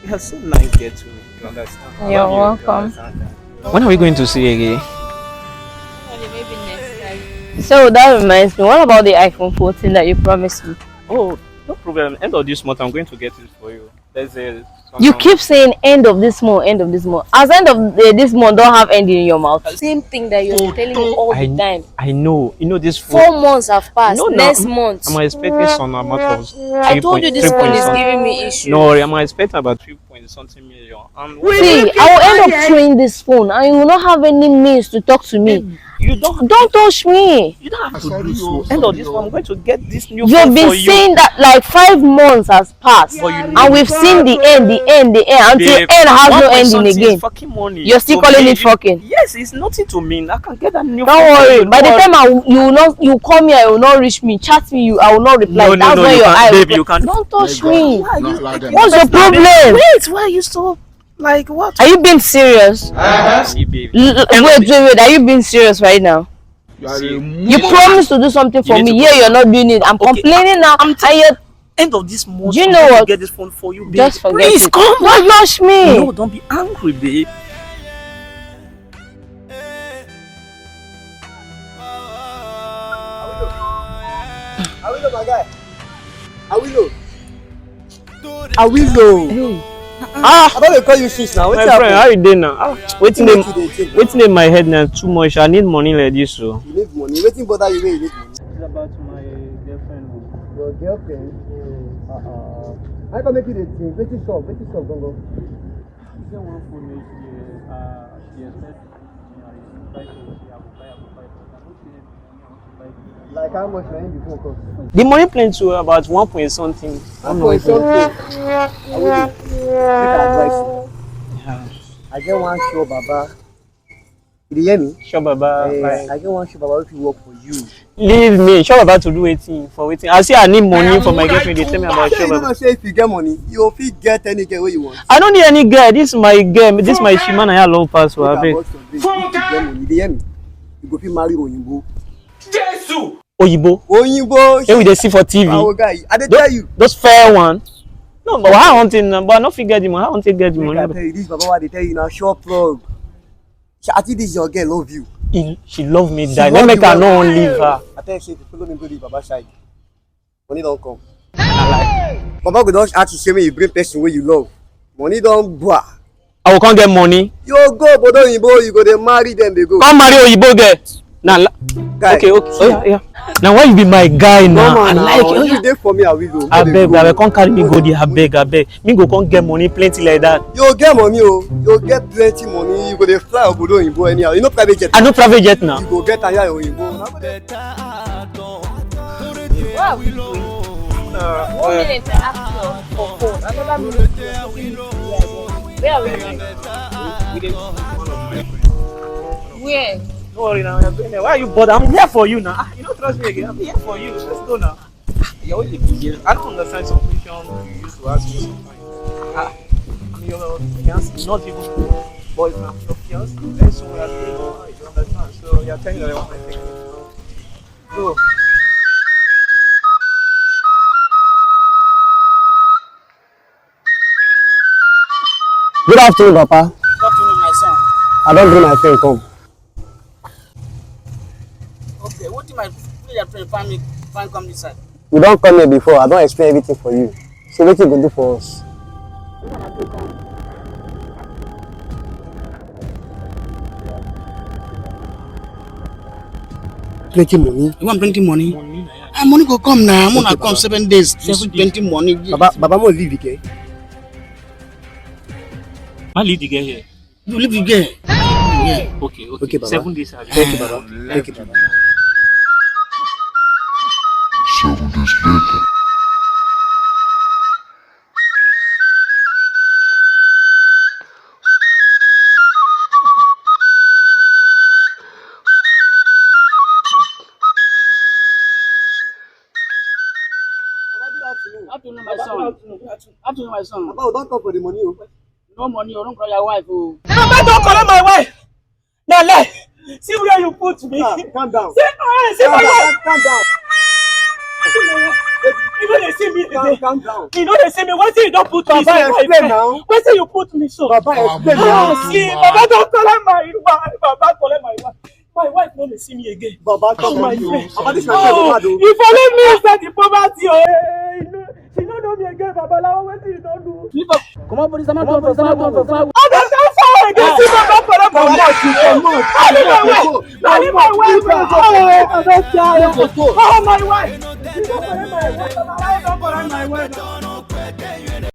You're so nice there too. You understand? I You're love you. You welcome. understand that. When are we going to see again? Maybe next time. So that reminds me, what about the iPhone 14 that you promised me? Oh, no problem. End of this month, I'm going to get it for you. There's a You somehow. keep saying end of this month, end of this month. As end of this month don't have ending in your mouth. Same thing that you're telling me all the time. I know. You know this phone. 4 months have passed. No, now Next month. I'm expecting some amount of I told you this phone is giving me issues. No, I'm expecting about 3 point something million. See, I will end up throwing this phone and you will not have any means to talk to me. You don't touch me. You don't have to do so. End of this one, I'm going to get this new You've phone been for you. saying that like 5 months has passed, But you know and we've seen the end until Babe, end has no ending something is again. fucking money. You're still So calling me, it fucking. Yes, it's nothing to me. I can get that new Don't phone for worry. you. By the Don't time you call me, I will not reach me. Chat me, I will not reply. No, That's no, when you your can't, eye will baby, you can't. Don't touch me. What's your problem? Wait, why are you so like what? Are you being serious? See, baby. Wait. Are you being serious right now? You promised to do something for me. Yeah, you're not doing it. I'm complaining now. End of this month. Do you know what? Get this phone for you, babe. Just forget Please it. come. Don't touch me. No, don't be angry, babe. Awilo, my guy. Awilo. Awilo. Hey. I don't call you since now. My friend, how you doing now? Waiting in my head now too much. I need money like this, so. You need money. Waiting bother you when you need money. It's about my girlfriend. Your girlfriend? I can make you the thing. Waiting shop, don't go. She one for me. She expects Like how much money you phone cost? the money plan to about 1 point something. I don't know. I will take advice. Yeah. I get one show, Baba. You hear me? Sure, Baba. I get one show, Baba, if you work for you. Leave me. Sure, Baba to do waiting for waiting. I say I need money for my girlfriend. They tell me about sure, You Baba. don't say if you get money, you will get any girl where you want. I don't need any girl. This is my girl. This is my Shimana. I love password. If you get money, you hear me? You go fit marry Oyinbo. Jesus! Oyibo. Hey, we dey see for TV. Our guy, I dey tell you. Those fair one. No, but how want it? But I not figure the money. How want to get the I tell money? you this, Baba, what they tell you now, short plug. I think this your girl love you. She love me. She Die. love Let make you her well. no one leave her. I tell you, say, if you follow me go to Baba side, money don't come. Baba go don ask you say make you bring person wey you love. Money don boah. I will come get money. You go Bodo Oyinbo, you go dey marry them, they go. Come marry Oyibo girl. Now, Guy, okay. Oh, yeah. Now why you be my guy now? I like you. you. You dey for me, Awilo. I beg, come carry me go there. I beg. Me go come get money plenty like that. You get money, oh. You get plenty money. You go dey fly Obodo Oyinbo anyhow. You know private jet. I no private jet now. You go get aya Oyinbo. What are we doing? 1 minute to ask you for phone. Another minute to ask you. Where are we going? Where? Don't worry now. You're going there. Why are you bothered? I'm here for you now. You don't trust me again. I'm here for you. Let's go now. You're only here. I don't understand some questions you used to ask me sometimes. I'm your fiance, not even boys now. Your fiance. Very soon we are staying. You understand? So you're telling me that I want my thing. So. Good afternoon, Papa. Good afternoon, my son. I don't bring my friend come. Okay, what do my friend find come this side? You don't come here before. I don't explain everything for you. So what you gonna do for us? Plenty money. You want plenty money? Money go come now. I'm gonna come 7 days. 20 money. Baba mo leave again. I leave the girl here. You leave the girl. Yeah. Okay, Baba. 7 days. Thank you, Baba. Thank you, Baba. 7 days later. Afternoon, my son. Afternoon, my son. Baba, don't come for the money. No money, you don't call your wife. Oh. Baba, don't collect my wife. Now, like, see where you put me. Calm down. See my wife. Calm down. You know they see me again. Calm down. You know they see me. Why say you don't put me so? Explain now. Why say you put me so? Baba, explain now. See, Baba don't collect my wife. Baba collect my wife. My wife no dey see me again. Baba, talk my to you. friend. Baba, this na You follow me inside the poverty. She no know me again, Baba. Now wetin you don do? Come on, police, I'm not for fire. I dey stand fire again. See Baba collect my wife. I need my wife. I need my wife. I don tire. Oh my wife. You don collect my wife. My wife don collect my wife.